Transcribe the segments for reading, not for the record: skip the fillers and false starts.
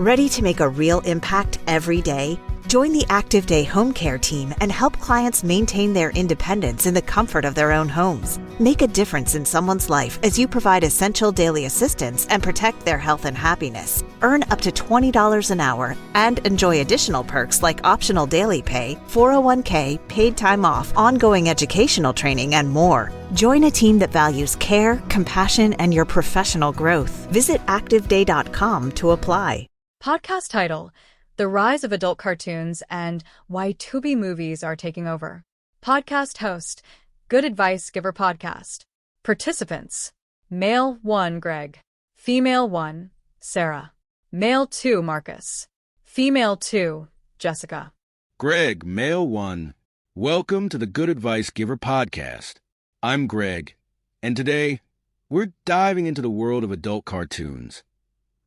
Ready to make a real impact every day? Join the Active Day Home Care team and help clients maintain their independence in the comfort of their own homes. Make a difference in someone's life as you provide essential daily assistance and protect their health and happiness. Earn up to $20 an hour and enjoy additional perks like optional daily pay, 401k, paid time off, ongoing educational training, and more. Join a team that values care, compassion, and your professional growth. Visit activeday.com to apply. Podcast title: The Rise of Adult Cartoons and Why Tubi Movies Are Taking Over. Podcast host: Good Advice Giver Podcast. Participants: Male 1, Greg. Female 1, Sarah. Male 2, Marcus. Female 2, Jessica. Greg, Male 1. Welcome to the Good Advice Giver Podcast. I'm Greg, and today we're diving into the world of adult cartoons.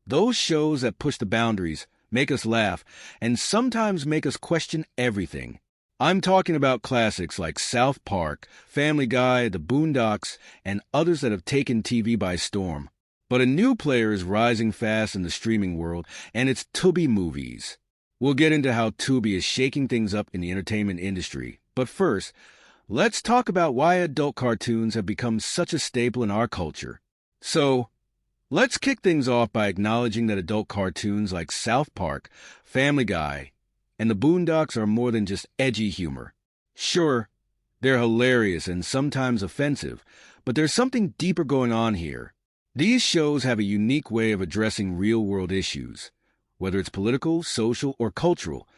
Those shows that push the boundaries, make us laugh, and sometimes make us question everything. I'm talking about classics like South Park, Family Guy, The Boondocks, and others that have taken TV by storm. But a new player is rising fast in the streaming world, and it's Tubi Movies. We'll get into how Tubi is shaking things up in the entertainment industry. But first, let's talk about why adult cartoons have become such a staple in our culture. So, let's kick things off by acknowledging that adult cartoons like South Park, Family Guy, and The Boondocks are more than just edgy humor. Sure, they're hilarious and sometimes offensive, but there's something deeper going on here. These shows have a unique way of addressing real-world issues, whether it's political, social, or cultural,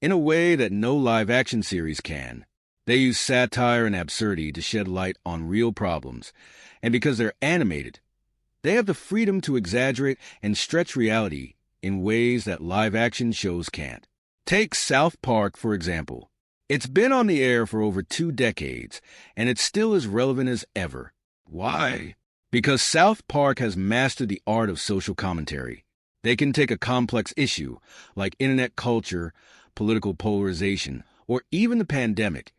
in a way that no live-action series can. They use satire and absurdity to shed light on real problems, and because they're animated, they have the freedom to exaggerate and stretch reality in ways that live-action shows can't. Take South Park, for example. It's been on the air for over 2 decades, and it's still as relevant as ever. Why? Because South Park has mastered the art of social commentary. They can take a complex issue, like internet culture, political polarization, or even the pandemic,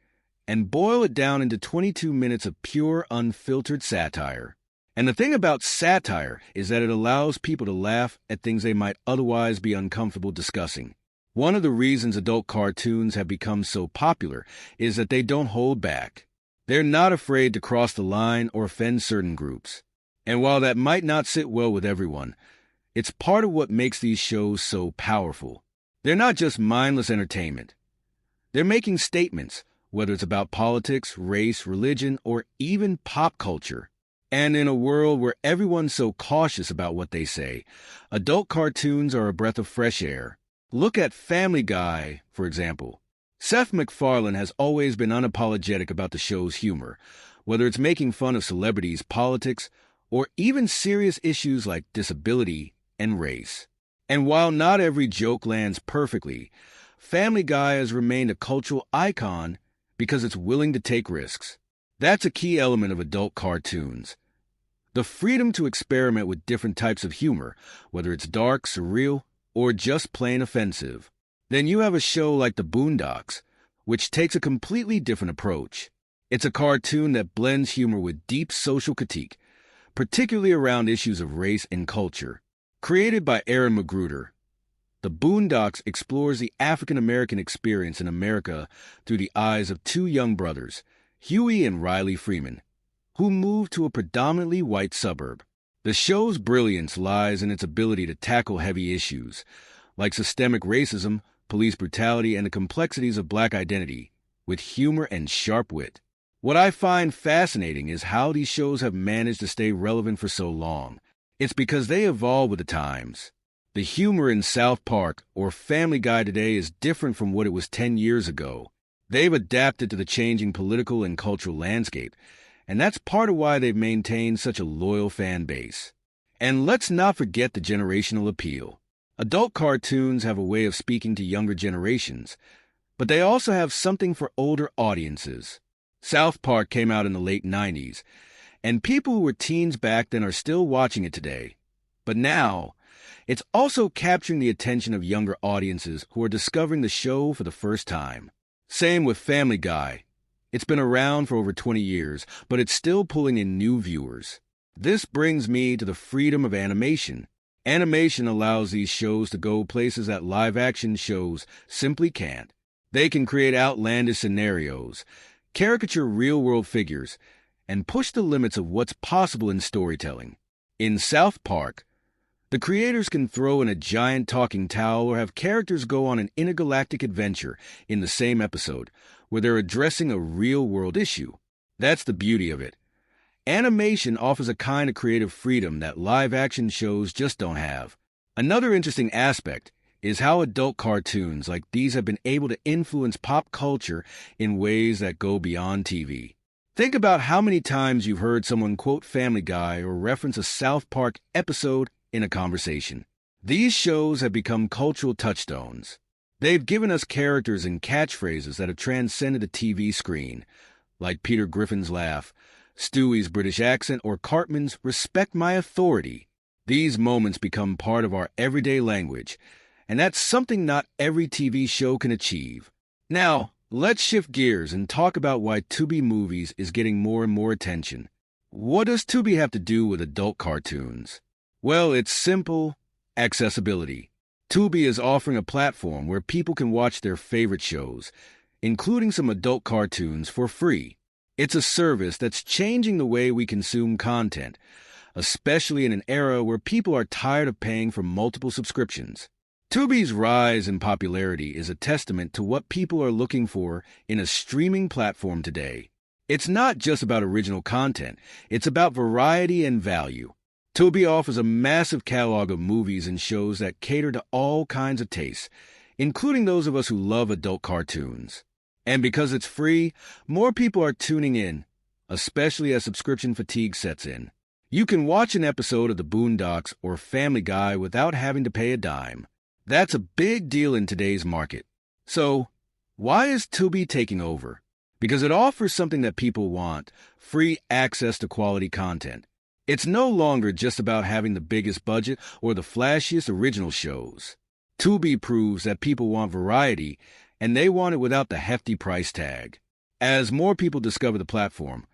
and boil it down into 22 minutes of pure, unfiltered satire. And the thing about satire is that it allows people to laugh at things they might otherwise be uncomfortable discussing. One of the reasons adult cartoons have become so popular is that they don't hold back. They're not afraid to cross the line or offend certain groups. And while that might not sit well with everyone, it's part of what makes these shows so powerful. They're not just mindless entertainment. They're making statements, whether it's about politics, race, religion, or even pop culture. And in a world where everyone's so cautious about what they say, adult cartoons are a breath of fresh air. Look at Family Guy, for example. Seth MacFarlane has always been unapologetic about the show's humor, whether it's making fun of celebrities, politics, or even serious issues like disability and race. And while not every joke lands perfectly, Family Guy has remained a cultural icon because it's willing to take risks. That's a key element of adult cartoons. The freedom to experiment with different types of humor, whether it's dark, surreal, or just plain offensive. Then you have a show like The Boondocks, which takes a completely different approach. It's a cartoon that blends humor with deep social critique, particularly around issues of race and culture. Created by Aaron Magruder, The Boondocks explores the African-American experience in America through the eyes of 2 young brothers, Huey and Riley Freeman, who moved to a predominantly white suburb. The show's brilliance lies in its ability to tackle heavy issues, like systemic racism, police brutality, and the complexities of Black identity, with humor and sharp wit. What I find fascinating is how these shows have managed to stay relevant for so long. It's because they evolve with the times. The humor in South Park or Family Guy today is different from what it was 10 years ago. They've adapted to the changing political and cultural landscape, and that's part of why they've maintained such a loyal fan base. And let's not forget the generational appeal. Adult cartoons have a way of speaking to younger generations, but they also have something for older audiences. South Park came out in the late 90s, and people who were teens back then are still watching it today. But now, it's also capturing the attention of younger audiences who are discovering the show for the first time. Same with Family Guy. It's been around for over 20 years, but it's still pulling in new viewers. This brings me to the freedom of animation. Animation allows these shows to go places that live-action shows simply can't. They can create outlandish scenarios, caricature real-world figures, and push the limits of what's possible in storytelling. In South Park, the creators can throw in a giant talking towel or have characters go on an intergalactic adventure in the same episode, where they're addressing a real-world issue. That's the beauty of it. Animation offers a kind of creative freedom that live-action shows just don't have. Another interesting aspect is how adult cartoons like these have been able to influence pop culture in ways that go beyond TV. Think about how many times you've heard someone quote Family Guy or reference a South Park episode in a conversation. These shows have become cultural touchstones. They've given us characters and catchphrases that have transcended the TV screen, like Peter Griffin's laugh, Stewie's British accent, or Cartman's "Respect my authority." These moments become part of our everyday language, and that's something not every TV show can achieve. Now, let's shift gears and talk about why Tubi Movies is getting more and more attention. What does Tubi have to do with adult cartoons? Well, it's simple: accessibility. Tubi is offering a platform where people can watch their favorite shows, including some adult cartoons, for free. It's a service that's changing the way we consume content, especially in an era where people are tired of paying for multiple subscriptions. Tubi's rise in popularity is a testament to what people are looking for in a streaming platform today. It's not just about original content, it's about variety and value. Tubi offers a massive catalog of movies and shows that cater to all kinds of tastes, including those of us who love adult cartoons. And because it's free, more people are tuning in, especially as subscription fatigue sets in. You can watch an episode of The Boondocks or Family Guy without having to pay a dime. That's a big deal in today's market. So, why is Tubi taking over? Because it offers something that people want: free access to quality content. It's no longer just about having the biggest budget or the flashiest original shows. Tubi proves that people want variety, and they want it without the hefty price tag. As more people discover the platform,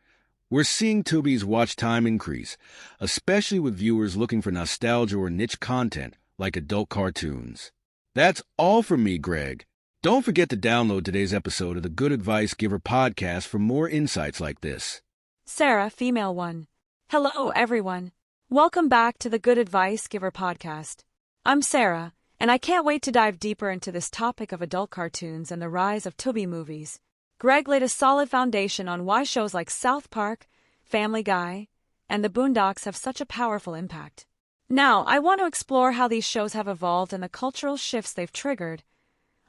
we're seeing Tubi's watch time increase, especially with viewers looking for nostalgia or niche content like adult cartoons. That's all from me, Greg. Don't forget to download today's episode of the Good Advice Giver podcast for more insights like this. Sarah, female 1. Hello, everyone. Welcome back to the Good Advice Giver podcast. I'm Sarah, and I can't wait to dive deeper into this topic of adult cartoons and the rise of Tubi movies. Greg laid a solid foundation on why shows like South Park, Family Guy, and The Boondocks have such a powerful impact. Now, I want to explore how these shows have evolved and the cultural shifts they've triggered,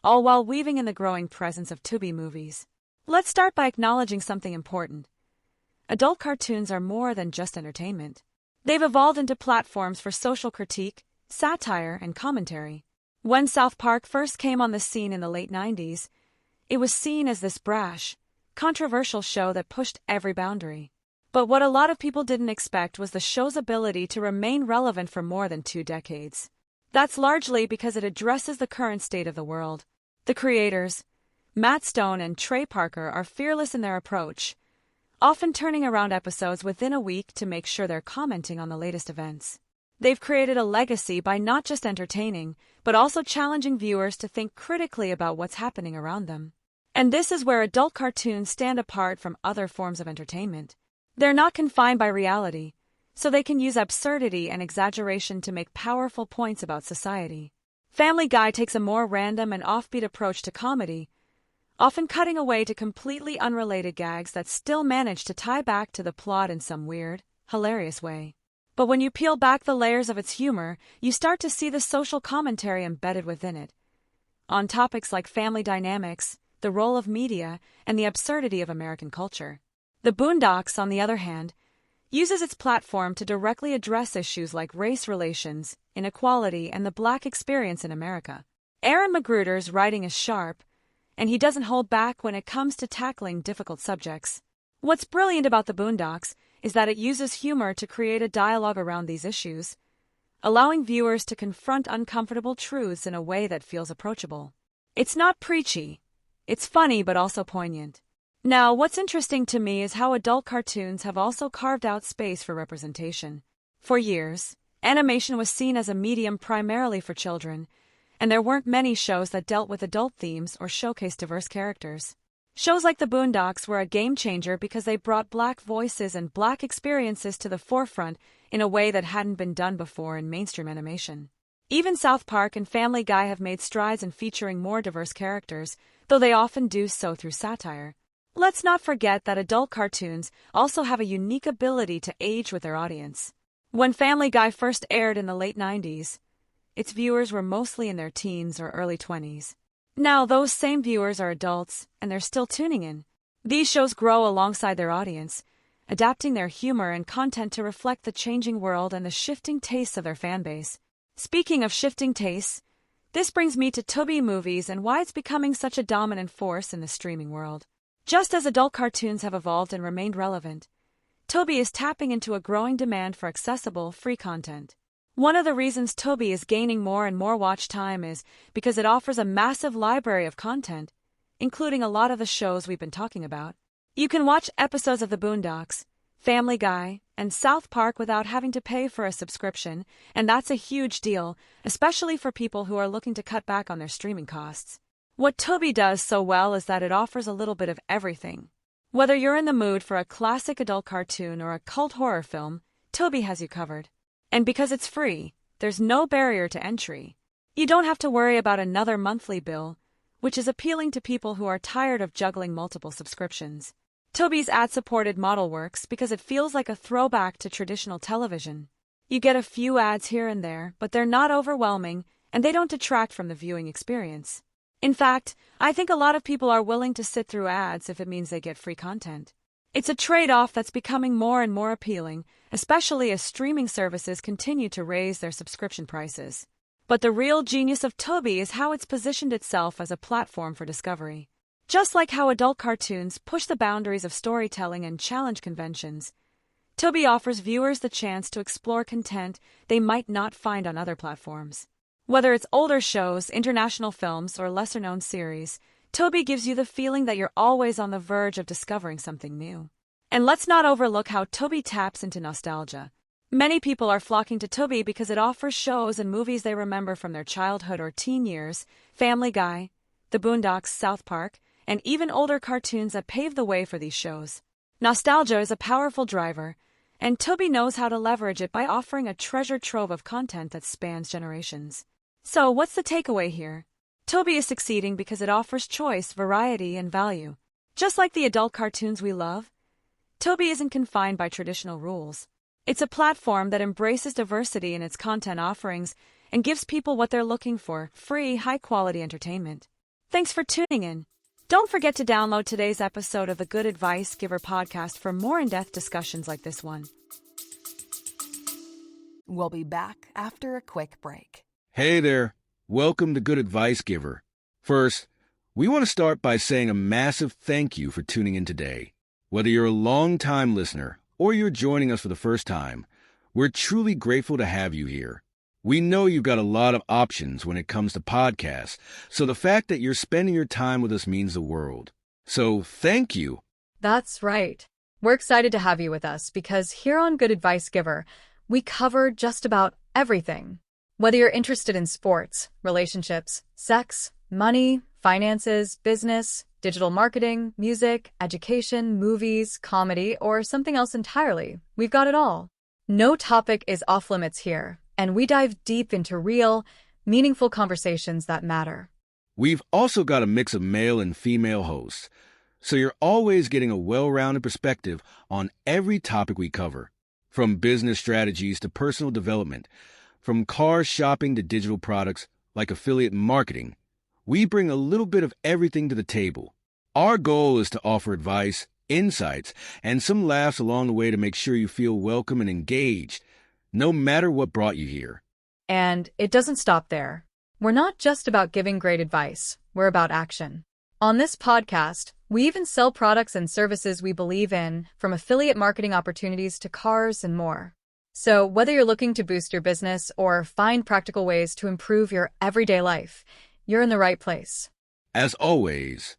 all while weaving in the growing presence of Tubi movies. Let's start by acknowledging something important. Adult cartoons are more than just entertainment. They've evolved into platforms for social critique, satire, and commentary. When South Park first came on the scene in the late 90s, it was seen as this brash, controversial show that pushed every boundary. But what a lot of people didn't expect was the show's ability to remain relevant for more than 2 decades. That's largely because it addresses the current state of the world. The creators, Matt Stone and Trey Parker, are fearless in their approach, often turning around episodes within a week to make sure they're commenting on the latest events. They've created a legacy by not just entertaining, but also challenging viewers to think critically about what's happening around them. And this is where adult cartoons stand apart from other forms of entertainment. They're not confined by reality, so they can use absurdity and exaggeration to make powerful points about society. Family Guy takes a more random and offbeat approach to comedy, often cutting away to completely unrelated gags that still manage to tie back to the plot in some weird, hilarious way. But when you peel back the layers of its humor, you start to see the social commentary embedded within it, on topics like family dynamics, the role of media, and the absurdity of American culture. The Boondocks, on the other hand, uses its platform to directly address issues like race relations, inequality, and the Black experience in America. Aaron Magruder's writing is sharp, and he doesn't hold back when it comes to tackling difficult subjects. What's brilliant about The Boondocks is that it uses humor to create a dialogue around these issues, allowing viewers to confront uncomfortable truths in a way that feels approachable. It's not preachy. It's funny but also poignant. Now, what's interesting to me is how adult cartoons have also carved out space for representation. For years, Animation was seen as a medium primarily for children, and there weren't many shows that dealt with adult themes or showcased diverse characters. Shows like The Boondocks were a game changer because they brought Black voices and Black experiences to the forefront in a way that hadn't been done before in mainstream animation. Even South Park and Family Guy have made strides in featuring more diverse characters, though they often do so through satire. Let's not forget that adult cartoons also have a unique ability to age with their audience. When Family Guy first aired in the late 90s, its viewers were mostly in their teens or early 20s. Now, those same viewers are adults, and they're still tuning in. These shows grow alongside their audience, adapting their humor and content to reflect the changing world and the shifting tastes of their fanbase. Speaking of shifting tastes, this brings me to Tubi movies and why it's becoming such a dominant force in the streaming world. Just as adult cartoons have evolved and remained relevant, Tubi is tapping into a growing demand for accessible, free content. One of the reasons Tubi is gaining more and more watch time is because it offers a massive library of content, including a lot of the shows we've been talking about. You can watch episodes of The Boondocks, Family Guy, and South Park without having to pay for a subscription, and that's a huge deal, especially for people who are looking to cut back on their streaming costs. What Tubi does so well is that it offers a little bit of everything. Whether you're in the mood for a classic adult cartoon or a cult horror film, Tubi has you covered. And because it's free, there's no barrier to entry. You don't have to worry about another monthly bill, which is appealing to people who are tired of juggling multiple subscriptions. Tubi's ad-supported model works because it feels like a throwback to traditional television. You get a few ads here and there, but they're not overwhelming, and they don't detract from the viewing experience. In fact, I think a lot of people are willing to sit through ads if it means they get free content. It's a trade-off that's becoming more and more appealing, especially as streaming services continue to raise their subscription prices. But the real genius of Tubi is how it's positioned itself as a platform for discovery. Just like how adult cartoons push the boundaries of storytelling and challenge conventions, Tubi offers viewers the chance to explore content they might not find on other platforms. Whether it's older shows, international films, or lesser-known series, Tubi gives you the feeling that you're always on the verge of discovering something new. And let's not overlook how Tubi taps into nostalgia. Many people are flocking to Tubi because it offers shows and movies they remember from their childhood or teen years, Family Guy, The Boondocks, South Park, and even older cartoons that paved the way for these shows. Nostalgia is a powerful driver, and Tubi knows how to leverage it by offering a treasure trove of content that spans generations. So, what's the takeaway here? Tubi is succeeding because it offers choice, variety, and value. Just like the adult cartoons we love, Tubi isn't confined by traditional rules. It's a platform that embraces diversity in its content offerings and gives people what they're looking for: free, high-quality entertainment. Thanks for tuning in. Don't forget to download today's episode of the Good Advice Giver podcast for more in-depth discussions like this one. We'll be back after a quick break. Hey there. Welcome to Good Advice Giver. First, we want to start by saying a massive thank you for tuning in today. Whether you're a long-time listener or you're joining us for the first time, we're truly grateful to have you here. We know you've got a lot of options when it comes to podcasts, so the fact that you're spending your time with us means the world. So thank you. That's right. We're excited to have you with us because here on Good Advice Giver, we cover just about everything. Whether you're interested in sports, relationships, sex, money, finances, business, digital marketing, music, education, movies, comedy, or something else entirely, we've got it all. No topic is off limits here, and we dive deep into real, meaningful conversations that matter. We've also got a mix of male and female hosts, so you're always getting a well-rounded perspective on every topic we cover, from business strategies to personal development, from car shopping to digital products like affiliate marketing. We bring a little bit of everything to the table. Our goal is to offer advice, insights, and some laughs along the way to make sure you feel welcome and engaged, no matter what brought you here. And it doesn't stop there. We're not just about giving great advice, we're about action. On this podcast, we even sell products and services we believe in, from affiliate marketing opportunities to cars and more. So whether you're looking to boost your business or find practical ways to improve your everyday life, you're in the right place. As always,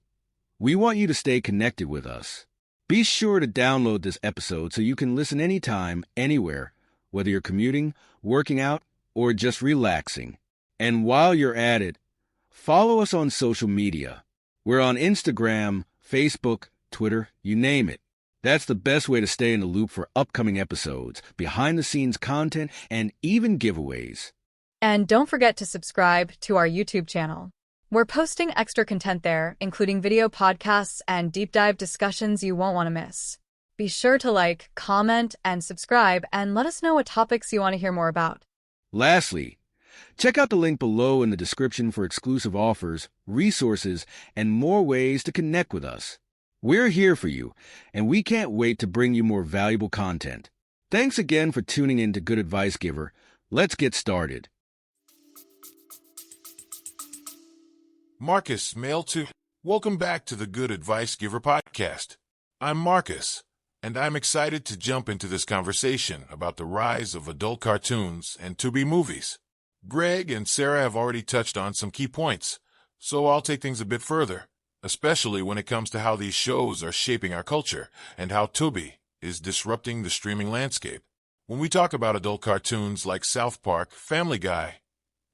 we want you to stay connected with us. Be sure to download this episode so you can listen anytime, anywhere, whether you're commuting, working out, or just relaxing. And while you're at it, follow us on social media. We're on Instagram, Facebook, Twitter, you name it. That's the best way to stay in the loop for upcoming episodes, behind-the-scenes content, and even giveaways. And don't forget to subscribe to our YouTube channel. We're posting extra content there, including video podcasts and deep dive discussions you won't want to miss. Be sure to like, comment, and subscribe, and let us know what topics you want to hear more about. Lastly, check out the link below in the description for exclusive offers, resources, and more ways to connect with us. We're here for you, and we can't wait to bring you more valuable content. Thanks again for tuning in to Good Advice Giver. Let's get started. Marcus, mail to. Welcome back to the Good Advice Giver podcast. I'm Marcus, and I'm excited to jump into this conversation about the rise of adult cartoons and Tubi movies. Greg and Sarah have already touched on some key points, so I'll take things a bit further, especially when it comes to how these shows are shaping our culture and how Tubi is disrupting the streaming landscape. When we talk about adult cartoons like South Park, Family Guy,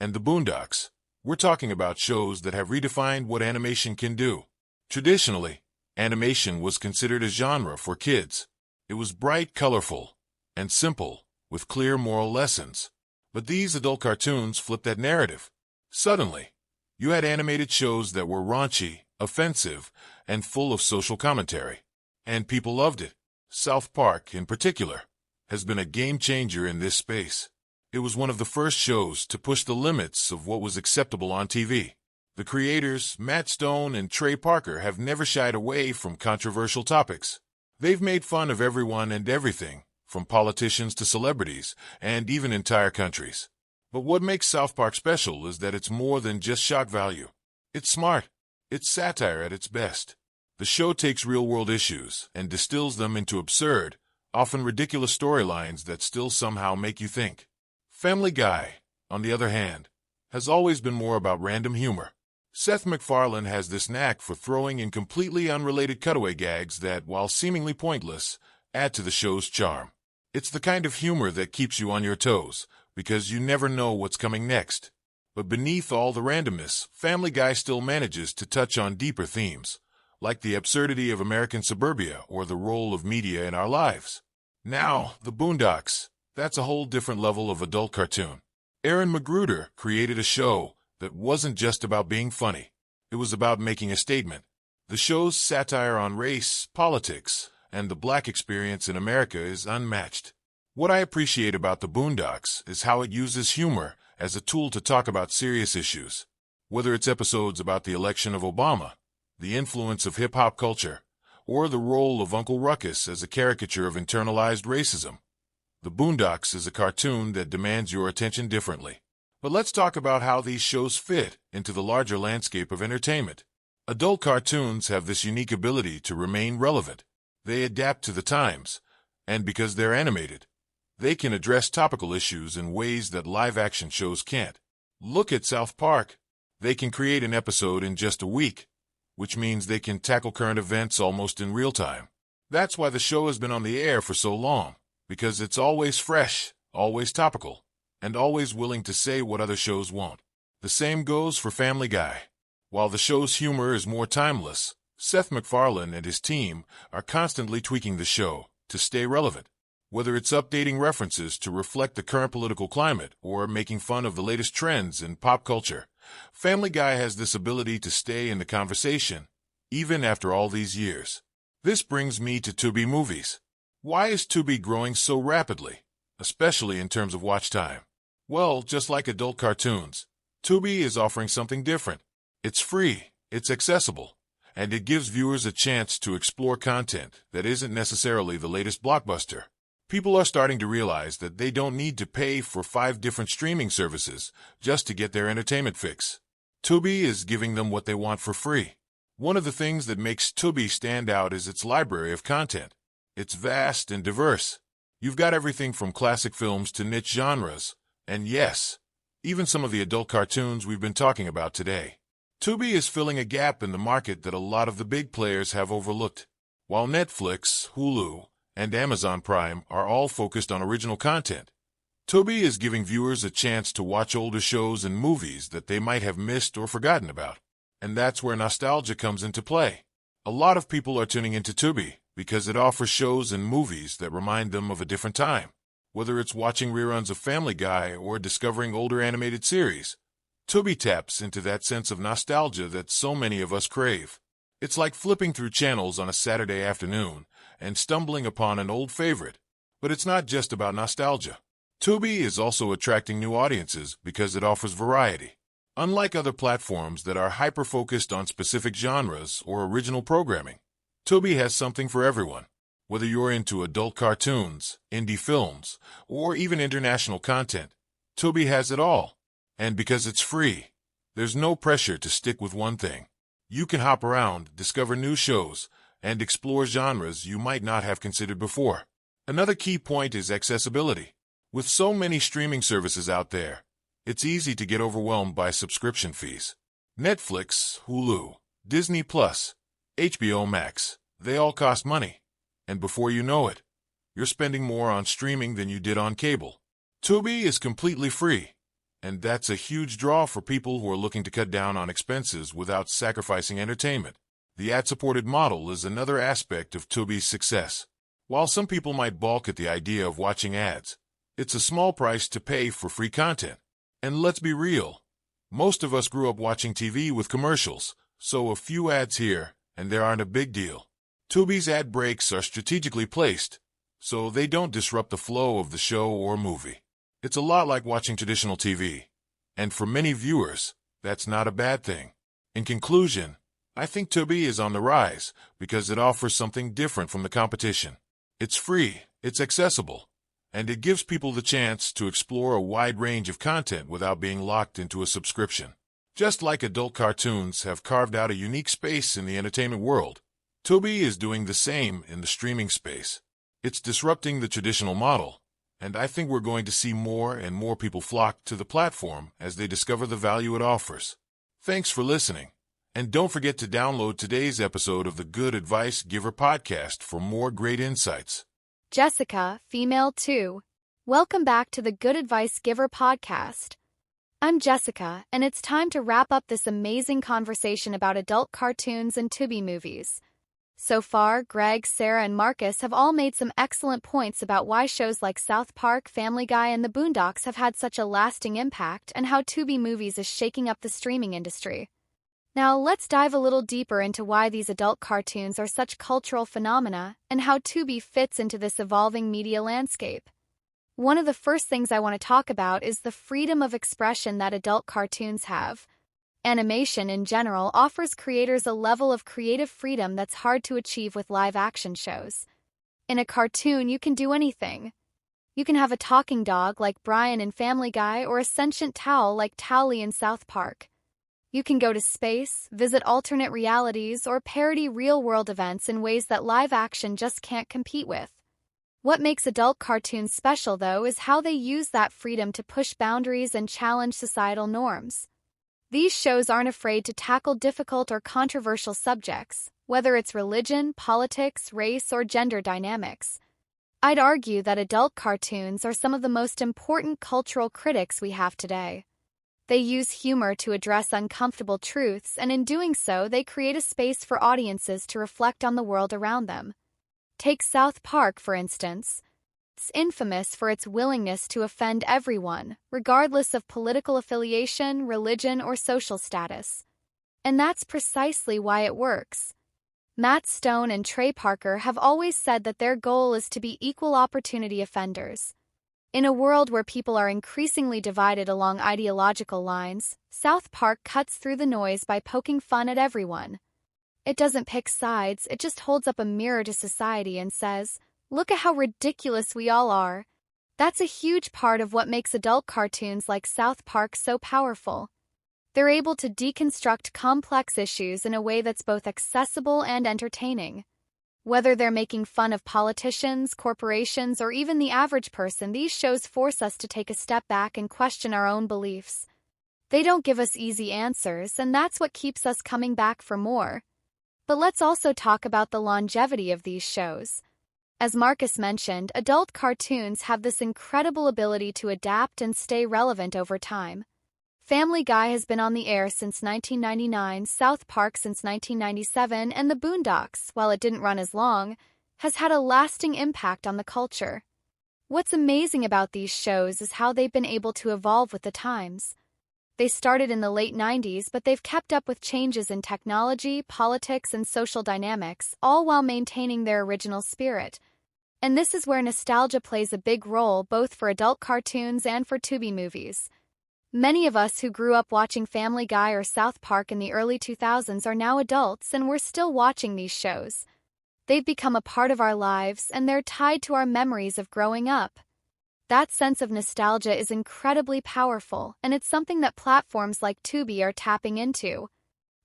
and The Boondocks, we're talking about shows that have redefined what animation can do. Traditionally, animation was considered a genre for kids. It was bright, colorful, and simple, with clear moral lessons. But these adult cartoons flipped that narrative. Suddenly, you had animated shows that were raunchy, offensive, and full of social commentary. And people loved it. South Park, in particular, has been a game changer in this space. It was one of the first shows to push the limits of what was acceptable on TV. The creators, Matt Stone and Trey Parker, have never shied away from controversial topics. They've made fun of everyone and everything, from politicians to celebrities, and even entire countries. But what makes South Park special is that it's more than just shock value. It's smart. It's satire at its best. The show takes real-world issues and distills them into absurd, often ridiculous storylines that still somehow make you think. Family Guy, on the other hand, has always been more about random humor. Seth MacFarlane has this knack for throwing in completely unrelated cutaway gags that, while seemingly pointless, add to the show's charm. It's the kind of humor that keeps you on your toes, because you never know what's coming next. But beneath all the randomness, Family Guy still manages to touch on deeper themes, like the absurdity of American suburbia or the role of media in our lives. Now, The Boondocks. That's a whole different level of adult cartoon. Aaron McGruder created a show that wasn't just about being funny. It was about making a statement. The show's satire on race, politics, and the black experience in America is unmatched. What I appreciate about The Boondocks is how it uses humor as a tool to talk about serious issues. Whether it's episodes about the election of Obama, the influence of hip-hop culture, or the role of Uncle Ruckus as a caricature of internalized racism. The Boondocks is a cartoon that demands your attention differently. But let's talk about how these shows fit into the larger landscape of entertainment. Adult cartoons have this unique ability to remain relevant. They adapt to the times, and because they're animated, they can address topical issues in ways that live-action shows can't. Look at South Park. They can create an episode in just a week, which means they can tackle current events almost in real time. That's why the show has been on the air for so long. Because it's always fresh, always topical, and always willing to say what other shows won't. The same goes for Family Guy. While the show's humor is more timeless, Seth MacFarlane and his team are constantly tweaking the show to stay relevant. Whether it's updating references to reflect the current political climate or making fun of the latest trends in pop culture, Family Guy has this ability to stay in the conversation, even after all these years. This brings me to Tubi movies. Why is Tubi growing so rapidly, especially in terms of watch time? Well, just like adult cartoons, Tubi is offering something different. It's free, it's accessible, and it gives viewers a chance to explore content that isn't necessarily the latest blockbuster. People are starting to realize that they don't need to pay for 5 different streaming services just to get their entertainment fix. Tubi is giving them what they want for free. One of the things that makes Tubi stand out is its library of content. It's vast and diverse. You've got everything from classic films to niche genres, and yes, even some of the adult cartoons we've been talking about today. Tubi is filling a gap in the market that a lot of the big players have overlooked. While Netflix, Hulu, and Amazon Prime are all focused on original content, Tubi is giving viewers a chance to watch older shows and movies that they might have missed or forgotten about. And that's where nostalgia comes into play. A lot of people are tuning into Tubi because it offers shows and movies that remind them of a different time. Whether it's watching reruns of Family Guy or discovering older animated series, Tubi taps into that sense of nostalgia that so many of us crave. It's like flipping through channels on a Saturday afternoon and stumbling upon an old favorite. But it's not just about nostalgia. Tubi is also attracting new audiences because it offers variety. Unlike other platforms that are hyper-focused on specific genres or original programming, Tubi has something for everyone. Whether you're into adult cartoons, indie films, or even international content, Tubi has it all. And because it's free, there's no pressure to stick with one thing. You can hop around, discover new shows, and explore genres you might not have considered before. Another key point is accessibility. With so many streaming services out there, it's easy to get overwhelmed by subscription fees. Netflix, Hulu, Disney+, HBO Max, they all cost money. And before you know it, you're spending more on streaming than you did on cable. Tubi is completely free, and that's a huge draw for people who are looking to cut down on expenses without sacrificing entertainment. The ad-supported model is another aspect of Tubi's success. While some people might balk at the idea of watching ads, it's a small price to pay for free content. And let's be real, most of us grew up watching TV with commercials, so a few ads here and there aren't a big deal. Tubi's ad breaks are strategically placed, so they don't disrupt the flow of the show or movie. It's a lot like watching traditional TV, and for many viewers, that's not a bad thing. In conclusion, I think Tubi is on the rise because it offers something different from the competition. It's free, it's accessible, and it gives people the chance to explore a wide range of content without being locked into a subscription. Just like adult cartoons have carved out a unique space in the entertainment world, Tubi is doing the same in the streaming space. It's disrupting the traditional model, and I think we're going to see more and more people flock to the platform as they discover the value it offers. Thanks for listening, and don't forget to download today's episode of the Good Advice Giver podcast for more great insights. Jessica, female 2. Welcome back to the Good Advice Giver podcast. I'm Jessica, and it's time to wrap up this amazing conversation about adult cartoons and Tubi movies. So far, Greg, Sarah, and Marcus have all made some excellent points about why shows like South Park, Family Guy, and The Boondocks have had such a lasting impact and how Tubi movies is shaking up the streaming industry. Now, let's dive a little deeper into why these adult cartoons are such cultural phenomena and how Tubi fits into this evolving media landscape. One of the first things I want to talk about is the freedom of expression that adult cartoons have. Animation in general offers creators a level of creative freedom that's hard to achieve with live-action shows. In a cartoon, you can do anything. You can have a talking dog like Brian in Family Guy or a sentient towel like Towley in South Park. You can go to space, visit alternate realities, or parody real-world events in ways that live-action just can't compete with. What makes adult cartoons special, though, is how they use that freedom to push boundaries and challenge societal norms. These shows aren't afraid to tackle difficult or controversial subjects, whether it's religion, politics, race, or gender dynamics. I'd argue that adult cartoons are some of the most important cultural critics we have today. They use humor to address uncomfortable truths, and in doing so, they create a space for audiences to reflect on the world around them. Take South Park, for instance. It's infamous for its willingness to offend everyone, regardless of political affiliation, religion, or social status. And that's precisely why it works. Matt Stone and Trey Parker have always said that their goal is to be equal opportunity offenders. In a world where people are increasingly divided along ideological lines, South Park cuts through the noise by poking fun at everyone. It doesn't pick sides, it just holds up a mirror to society and says, "Look at how ridiculous we all are." That's a huge part of what makes adult cartoons like South Park so powerful. They're able to deconstruct complex issues in a way that's both accessible and entertaining. Whether they're making fun of politicians, corporations, or even the average person, these shows force us to take a step back and question our own beliefs. They don't give us easy answers, and that's what keeps us coming back for more. But let's also talk about the longevity of these shows. As Marcus mentioned, adult cartoons have this incredible ability to adapt and stay relevant over time. Family Guy has been on the air since 1999, South Park since 1997, and The Boondocks, while it didn't run as long, has had a lasting impact on the culture. What's amazing about these shows is how they've been able to evolve with the times. They started in the late 90s, but they've kept up with changes in technology, politics, and social dynamics, all while maintaining their original spirit. And this is where nostalgia plays a big role both for adult cartoons and for Tubi movies. Many of us who grew up watching Family Guy or South Park in the early 2000s are now adults, and we're still watching these shows. They've become a part of our lives, and they're tied to our memories of growing up. That sense of nostalgia is incredibly powerful, and it's something that platforms like Tubi are tapping into.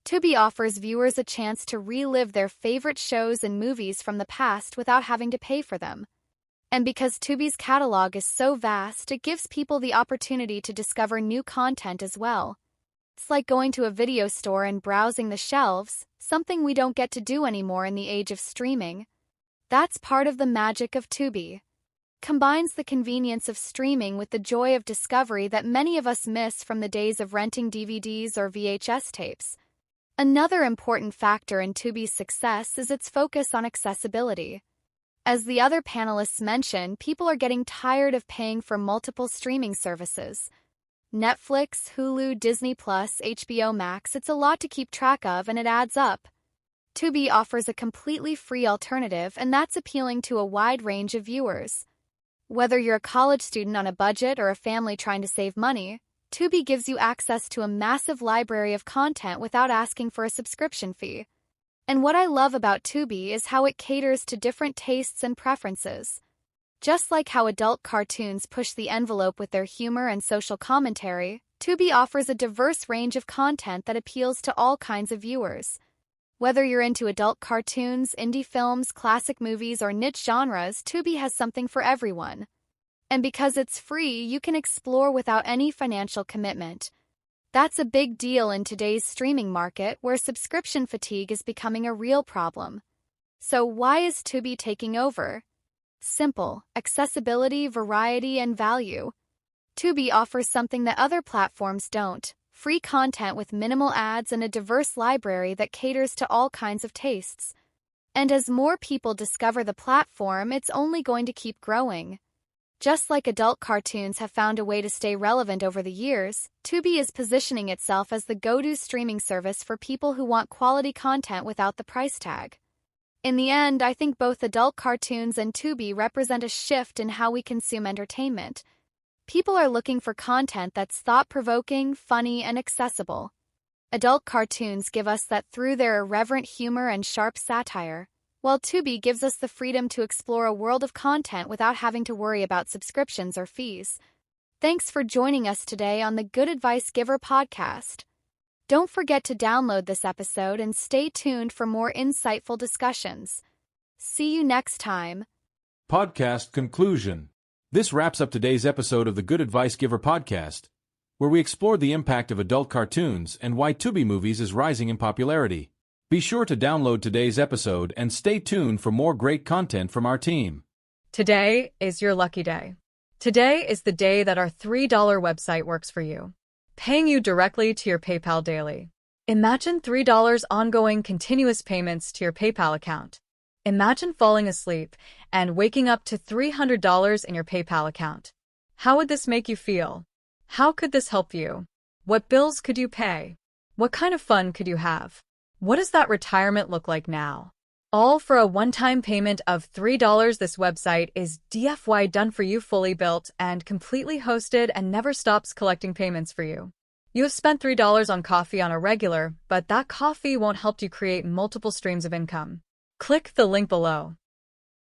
Tubi offers viewers a chance to relive their favorite shows and movies from the past without having to pay for them. And because Tubi's catalog is so vast, it gives people the opportunity to discover new content as well. It's like going to a video store and browsing the shelves, something we don't get to do anymore in the age of streaming. That's part of the magic of Tubi. Combines the convenience of streaming with the joy of discovery that many of us miss from the days of renting DVDs or VHS tapes. Another important factor in Tubi's success is its focus on accessibility. As the other panelists mentioned, people are getting tired of paying for multiple streaming services. Netflix, Hulu, Disney+, HBO Max, it's a lot to keep track of and it adds up. Tubi offers a completely free alternative, and that's appealing to a wide range of viewers. Whether you're a college student on a budget or a family trying to save money, Tubi gives you access to a massive library of content without asking for a subscription fee. And what I love about Tubi is how it caters to different tastes and preferences. Just like how adult cartoons push the envelope with their humor and social commentary, Tubi offers a diverse range of content that appeals to all kinds of viewers. Whether you're into adult cartoons, indie films, classic movies, or niche genres, Tubi has something for everyone. And because it's free, you can explore without any financial commitment. That's a big deal in today's streaming market, where subscription fatigue is becoming a real problem. So why is Tubi taking over? Simple: accessibility, variety, and value. Tubi offers something that other platforms don't: free content with minimal ads and a diverse library that caters to all kinds of tastes. And as more people discover the platform, it's only going to keep growing. Just like adult cartoons have found a way to stay relevant over the years, Tubi is positioning itself as the go-to streaming service for people who want quality content without the price tag. In the end, I think both adult cartoons and Tubi represent a shift in how we consume entertainment. People are looking for content that's thought-provoking, funny, and accessible. Adult cartoons give us that through their irreverent humor and sharp satire, while Tubi gives us the freedom to explore a world of content without having to worry about subscriptions or fees. Thanks for joining us today on the Good Advice Giver podcast. Don't forget to download this episode and stay tuned for more insightful discussions. See you next time. Podcast conclusion. This wraps up today's episode of the Good Advice Giver podcast, where we explored the impact of adult cartoons and why Tubi movies is rising in popularity. Be sure to download today's episode and stay tuned for more great content from our team. Today is your lucky day. Today is the day that our $3 website works for you, paying you directly to your PayPal daily. Imagine $3 ongoing continuous payments to your PayPal account. Imagine falling asleep and waking up to $300 in your PayPal account. How would this make you feel? How could this help you? What bills could you pay? What kind of fun could you have? What does that retirement look like now? All for a one-time payment of $3. This website is DFY done for you, fully built and completely hosted, and never stops collecting payments for you. You have spent $3 on coffee on a regular, but that coffee won't help you create multiple streams of income. Click the link below.